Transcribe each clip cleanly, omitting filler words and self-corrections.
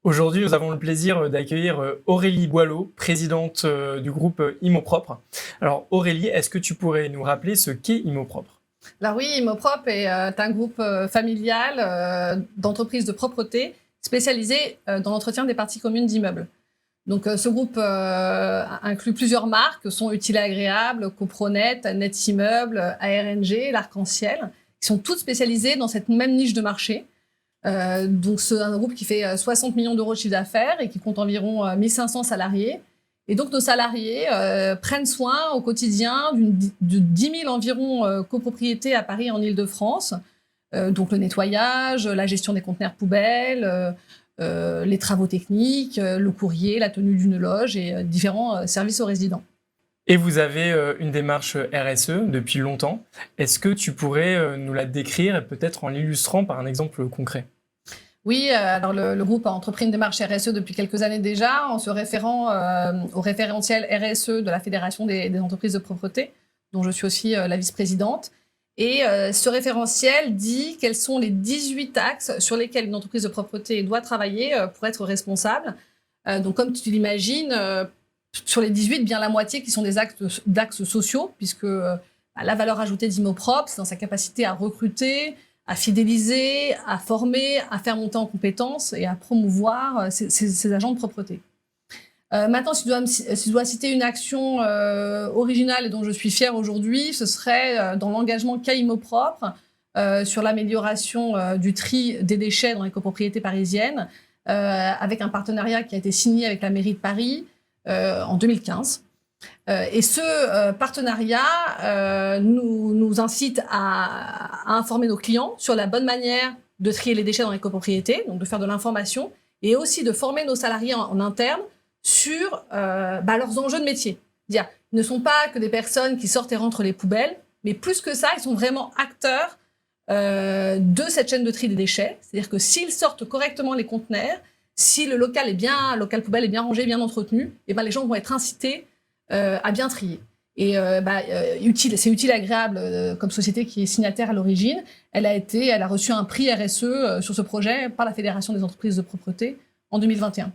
Aujourd'hui, nous avons le plaisir d'accueillir Aurélie Boileau, présidente du groupe Imopropre. Alors Aurélie, est-ce que tu pourrais nous rappeler ce qu'est Imopropre? Alors oui, Imopropre est un groupe familial d'entreprises de propreté spécialisé dans l'entretien des parties communes d'immeubles. Donc ce groupe inclut plusieurs marques, sont Utile et Agréable, Copronet, Net Immeuble, ARNG, l'Arc-en-Ciel, qui sont toutes spécialisées dans cette même niche de marché. Donc c'est un groupe qui fait 60 millions d'euros de chiffre d'affaires et qui compte environ 1500 salariés. Et donc nos salariés prennent soin au quotidien de 10 000 environ copropriétés à Paris et en Île-de-France. Donc le nettoyage, la gestion des conteneurs poubelles, les travaux techniques, le courrier, la tenue d'une loge et différents services aux résidents. Et vous avez une démarche RSE depuis longtemps. Est-ce que tu pourrais nous la décrire et peut-être en l'illustrant par un exemple concret? Oui, alors le groupe a entrepris une démarche RSE depuis quelques années déjà, en se référant au référentiel RSE de la Fédération des entreprises de propreté, dont je suis aussi la vice-présidente. Et ce référentiel dit quels sont les 18 axes sur lesquels une entreprise de propreté doit travailler pour être responsable. Donc comme tu l'imagines, sur les 18, bien la moitié qui sont des axes sociaux, puisque la valeur ajoutée d'Imopropre, c'est dans sa capacité à recruter, à fidéliser, à former, à faire monter en compétences et à promouvoir ces agents de propreté. Maintenant, si je dois citer une action originale et dont je suis fière aujourd'hui, ce serait dans l'engagement qu'a Imopropre sur l'amélioration du tri des déchets dans les copropriétés parisiennes, avec un partenariat qui a été signé avec la mairie de Paris en 2015. Et ce partenariat nous incite à informer nos clients sur la bonne manière de trier les déchets dans les copropriétés, donc de faire de l'information, et aussi de former nos salariés en interne sur leurs enjeux de métier. Ils ne sont pas que des personnes qui sortent et rentrent les poubelles, mais plus que ça, ils sont vraiment acteurs de cette chaîne de tri des déchets. C'est-à-dire que s'ils sortent correctement les conteneurs, si le local poubelle est bien rangé, bien entretenu, et les gens vont être incités à bien trier. Et c'est Utile Agréable comme société qui est signataire à l'origine. Elle a reçu un prix RSE sur ce projet par la Fédération des entreprises de propreté en 2021.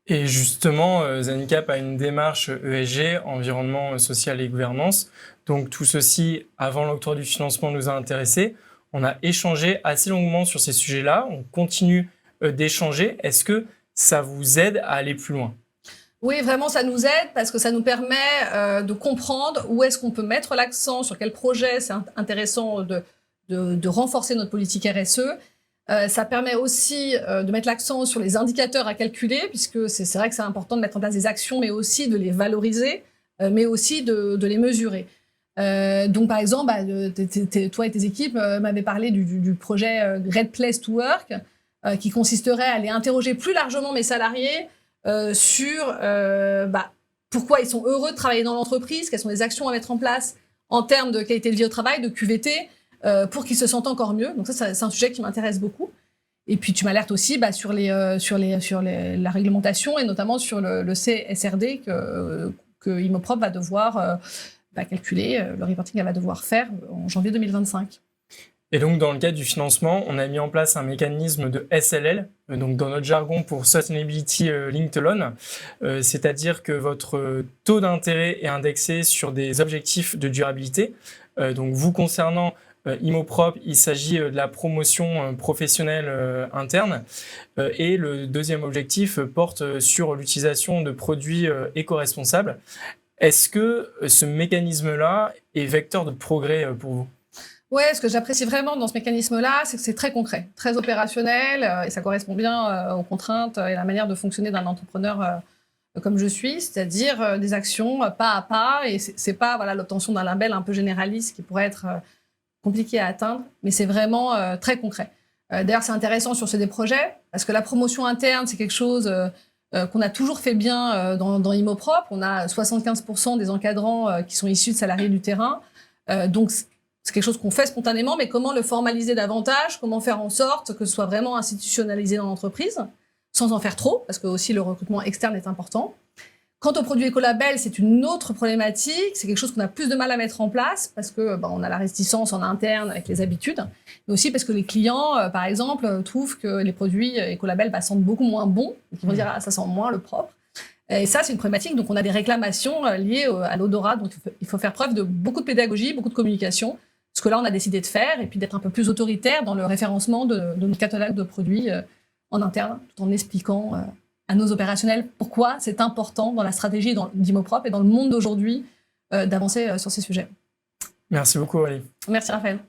Et justement, Zanicap a une démarche ESG, environnement, social et gouvernance. Donc tout ceci, avant l'octroi du financement, nous a intéressés. On a échangé assez longuement sur ces sujets-là. On continue d'échanger. Est-ce que ça vous aide à aller plus loin? Oui, vraiment, ça nous aide parce que ça nous permet de comprendre où est-ce qu'on peut mettre l'accent, sur quel projet c'est intéressant de renforcer notre politique RSE. Ça permet aussi de mettre l'accent sur les indicateurs à calculer, puisque c'est vrai que c'est important de mettre en place des actions, mais aussi de les valoriser, mais aussi de les mesurer. Donc, par exemple, toi et tes équipes m'avaient parlé du projet Great Place to Work, qui consisterait à aller interroger plus largement mes salariés sur pourquoi ils sont heureux de travailler dans l'entreprise, quelles sont les actions à mettre en place en termes de qualité de vie au travail, de QVT, pour qu'ils se sentent encore mieux. Donc ça, c'est un sujet qui m'intéresse beaucoup. Et puis tu m'alertes aussi sur la réglementation et notamment sur le CSRD que Imopropre va devoir calculer, le reporting qu'elle va devoir faire en janvier 2025. Et donc, dans le cadre du financement, on a mis en place un mécanisme de SLL, donc dans notre jargon pour Sustainability Linked Loan, c'est-à-dire que votre taux d'intérêt est indexé sur des objectifs de durabilité. Donc, vous concernant Imopropre, il s'agit de la promotion professionnelle interne. Et le deuxième objectif porte sur l'utilisation de produits éco-responsables. Est-ce que ce mécanisme-là est vecteur de progrès pour vous? Oui, ce que j'apprécie vraiment dans ce mécanisme-là, c'est que c'est très concret, très opérationnel, et ça correspond bien aux contraintes et à la manière de fonctionner d'un entrepreneur comme je suis, c'est-à-dire des actions pas à pas, et c'est pas l'obtention d'un label un peu généraliste qui pourrait être compliqué à atteindre, mais c'est vraiment très concret. D'ailleurs, c'est intéressant sur des projets, parce que la promotion interne, c'est quelque chose qu'on a toujours fait bien dans Imopropre. On a 75% des encadrants qui sont issus de salariés du terrain, donc c'est quelque chose qu'on fait spontanément, mais comment le formaliser davantage? Comment faire en sorte que ce soit vraiment institutionnalisé dans l'entreprise, sans en faire trop, parce que aussi le recrutement externe est important. Quant aux produits écolabels, c'est une autre problématique. C'est quelque chose qu'on a plus de mal à mettre en place parce que on a la réticence en interne avec les habitudes, mais aussi parce que les clients, par exemple, trouvent que les produits écolabels sentent beaucoup moins bon. Donc ils vont dire ça sent moins le propre. Et ça, c'est une problématique. Donc on a des réclamations liées à l'odorat. Donc il faut faire preuve de beaucoup de pédagogie, beaucoup de communication. Ce que là, on a décidé de faire et puis d'être un peu plus autoritaire dans le référencement de notre catalogue de produits en interne, tout en expliquant à nos opérationnels pourquoi c'est important dans la stratégie d'Immoprop et dans le monde d'aujourd'hui d'avancer sur ces sujets. Merci beaucoup, Aurélie. Merci, Raphaël.